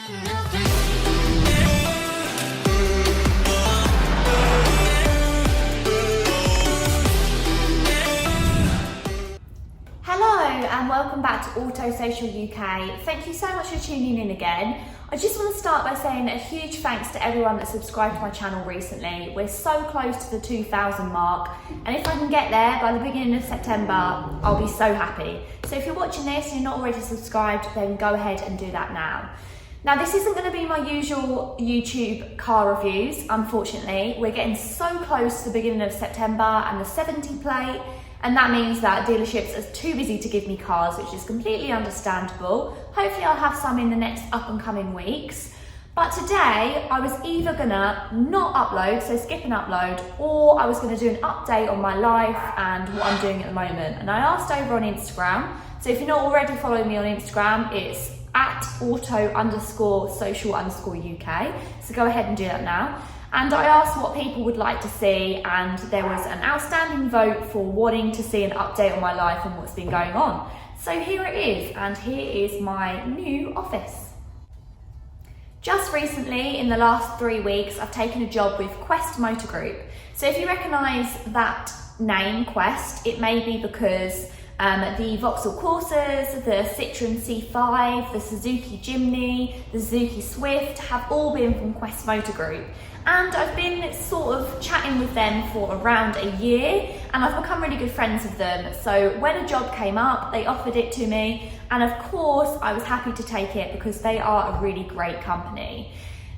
Hello and welcome back to Auto Social UK. Thank you so much for tuning in again. I just want to start by saying a huge thanks to everyone that subscribed to my channel recently. We're so close to the 2,000 mark, and if I can get there by the beginning of September, I'll be so happy. So if you're watching this and you're not already subscribed, then go ahead and do that now. Now, this isn't going to be my usual YouTube car reviews, unfortunately. We're getting so close to the beginning of September and the 70 plate, and that means that dealerships are too busy to give me cars, which is completely understandable. Hopefully I'll have some in the next up and coming weeks. But today I was either gonna not upload, so skip an upload, or I was gonna do an update on my life and what I'm doing at the moment. And I asked over on Instagram, so if you're not already following me on Instagram, it's at auto_social_UK. So go ahead and do that now. And I asked what people would like to see, and there was an outstanding vote for wanting to see an update on my life and what's been going on. So here it is, and here is my new office. Just recently, in the last 3 weeks, I've taken a job with Quest Motor Group. So if you recognise that name, Quest, it may be because the Vauxhall Corsas, the Citroen C5, the Suzuki Jimny, the Suzuki Swift have all been from Quest Motor Group. And I've been sort of chatting with them for around a year, and I've become really good friends with them. So when a job came up, they offered it to me, and of course I was happy to take it because they are a really great company.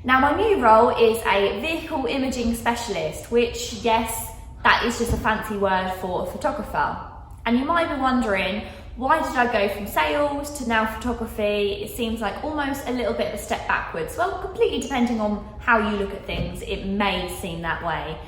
Now, my new role is a vehicle imaging specialist, which, yes, that is just a fancy word for a photographer. And you might be wondering, why did I go from sales to now photography? It seems like almost a little bit of a step backwards. Well, completely depending on how you look at things, it may seem that way.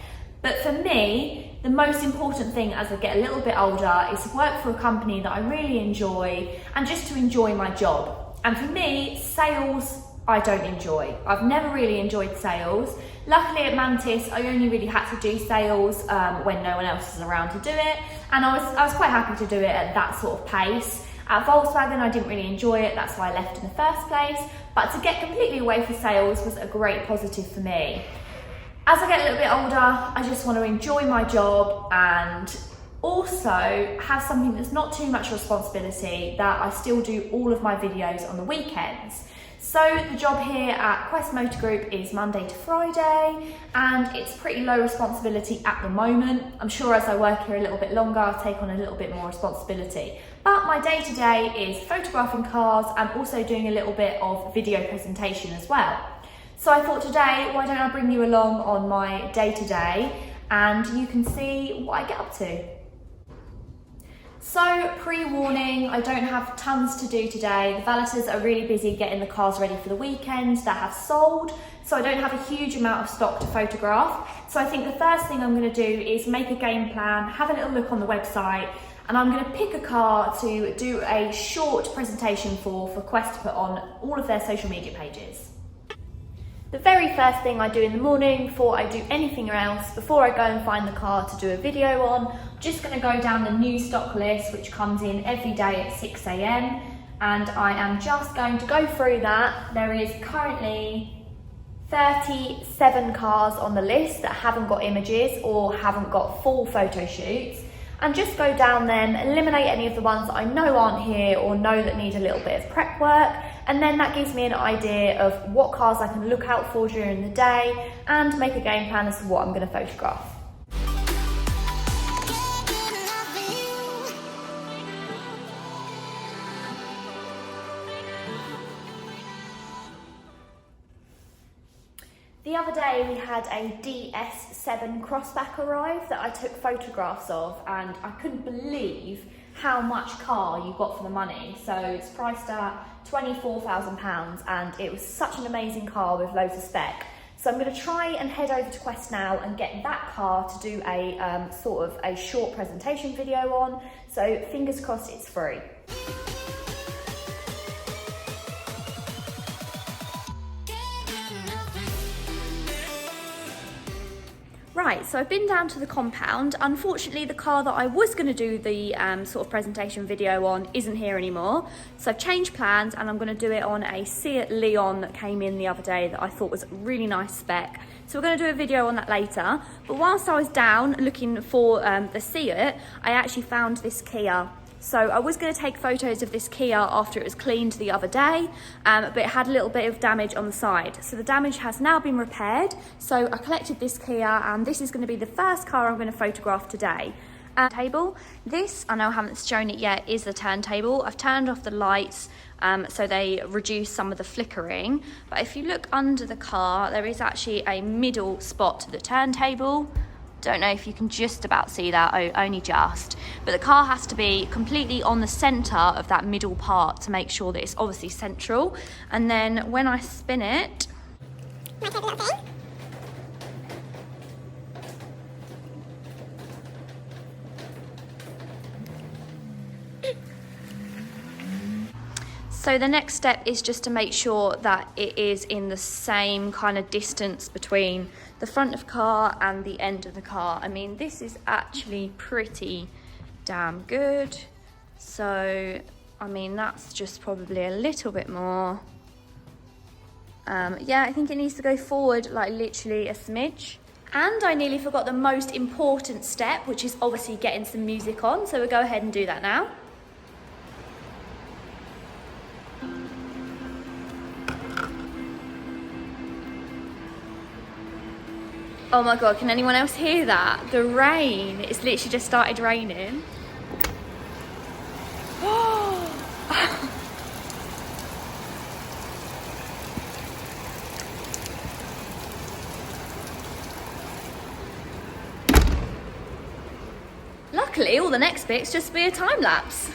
But for me, the most important thing as I get a little bit older is to work for a company that I really enjoy and just to enjoy my job. And for me, sales, I don't enjoy. I've never really enjoyed sales. Luckily at Mantis, I only really had to do sales when no one else was around to do it. And I was quite happy to do it at that sort of pace. At Volkswagen, I didn't really enjoy it. That's why I left in the first place. But to get completely away from sales was a great positive for me. As I get a little bit older, I just want to enjoy my job and also have something that's not too much responsibility, that I still do all of my videos on the weekends. So the job here at Quest Motor Group is Monday to Friday, and it's pretty low responsibility at the moment. I'm sure as I work here a little bit longer, I'll take on a little bit more responsibility. But my day-to-day is photographing cars and also doing a little bit of video presentation as well. So I thought today, why don't I bring you along on my day-to-day and you can see what I get up to. So, pre-warning, I don't have tons to do today. The valeters are really busy getting the cars ready for the weekend that have sold, so I don't have a huge amount of stock to photograph. So I think the first thing I'm going to do is make a game plan, have a little look on the website, and I'm going to pick a car to do a short presentation for Quest to put on all of their social media pages. The very first thing I do in the morning before I do anything else, before I go and find the car to do a video on, I'm just going to go down the new stock list, which comes in every day at 6 AM, and I am just going to go through that. There is currently 37 cars on the list that haven't got images or haven't got full photo shoots, and just go down them, eliminate any of the ones that I know aren't here or know that need a little bit of prep work, and then that gives me an idea of what cars I can look out for during the day and make a game plan as to what I'm going to photograph. The other day we had a DS7 crossback arrive that I took photographs of, and I couldn't believe how much car you got for the money. So it's priced at £24,000 and it was such an amazing car with loads of spec. So I'm going to try and head over to Quest now and get that car to do a sort of a short presentation video on. So fingers crossed it's free. Right, so I've been down to the compound. Unfortunately, the car that I was going to do the sort of presentation video on isn't here anymore. So I've changed plans and I'm going to do it on a Seat Leon that came in the other day that I thought was a really nice spec. So we're going to do a video on that later. But whilst I was down looking for the Seat, I actually found this Kia. So I was going to take photos of this Kia after it was cleaned the other day, but it had a little bit of damage on the side. So the damage has now been repaired. So I collected this Kia and this is going to be the first car I'm going to photograph today. Table. This, I know I haven't shown it yet, is the turntable. I've turned off the lights so they reduce some of the flickering. But if you look under the car, there is actually a middle spot to the turntable. Don't know if you can just about see that, only just. But the car has to be completely on the centre of that middle part to make sure that it's obviously central. And then when I spin it, so the next step is just to make sure that it is in the same kind of distance between the front of the car and the end of the car. I mean, this is actually pretty damn good. So, I mean, that's just probably a little bit more. Yeah, I think it needs to go forward like literally a smidge. And I nearly forgot the most important step, which is obviously getting some music on. So we'll go ahead and do that now. Oh my God, can anyone else hear that? The rain, it's literally just started raining. Luckily, all the next bit's just be a time lapse.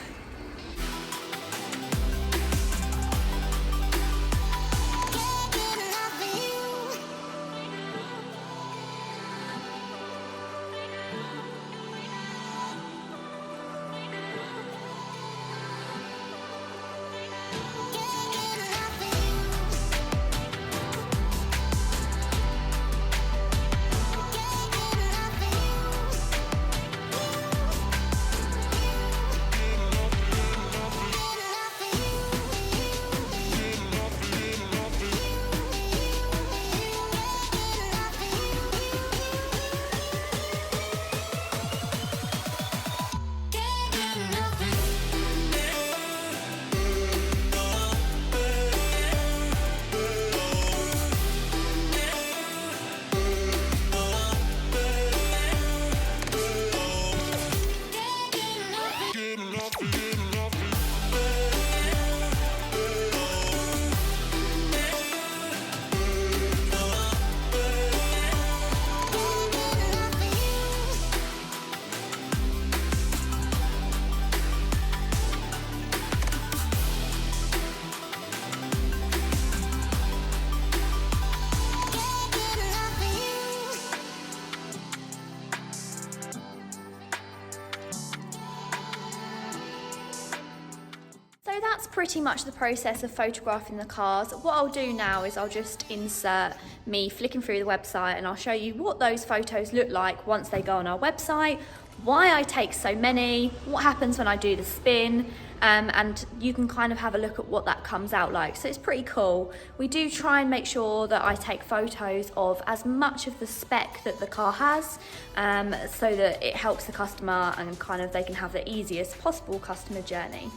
So that's pretty much the process of photographing the cars. What I'll do now is I'll just insert me flicking through the website and I'll show you what those photos look like once they go on our website, why I take so many, what happens when I do the spin, and you can kind of have a look at what that comes out like. So it's pretty cool. We do try and make sure that I take photos of as much of the spec that the car has, so that it helps the customer and kind of they can have the easiest possible customer journey.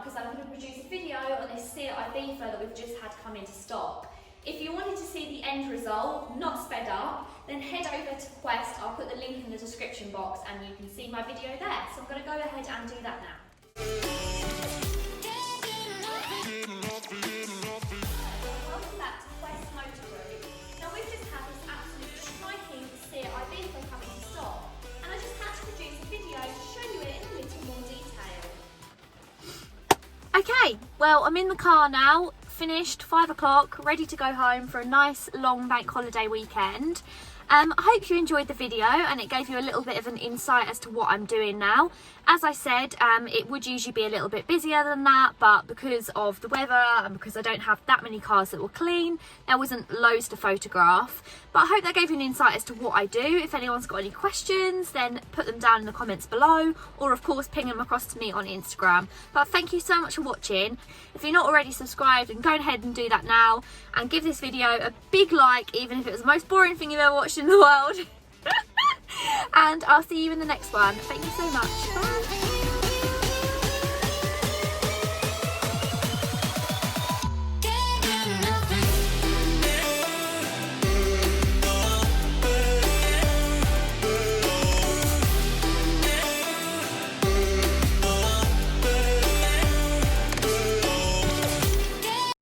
Because I'm going to produce a video on this Seat Ibiza that we've just had come into stock. If you wanted to see the end result, not sped up, then head over to Quest. I'll put the link in the description box and you can see my video there. So I'm going to go ahead and do that now. Welcome back to Quest Motor Group. Now we've just had this absolute striking Seat Ibiza coming to stock, and I just had to produce a video to show you it in a little more detail. Okay, well, I'm in the car now, finished, 5 o'clock, ready to go home for a nice long bank holiday weekend. I hope you enjoyed the video and it gave you a little bit of an insight as to what I'm doing now. As I said, it would usually be a little bit busier than that, but because of the weather and because I don't have that many cars that will clean, there wasn't loads to photograph. But I hope that gave you an insight as to what I do. If anyone's got any questions, then put them down in the comments below, or of course ping them across to me on Instagram. But thank you so much for watching. If you're not already subscribed, then go ahead and do that now, and give this video a big like, even if it was the most boring thing you've ever watched in the world. And I'll see you in the next one. Thank you so much. Bye.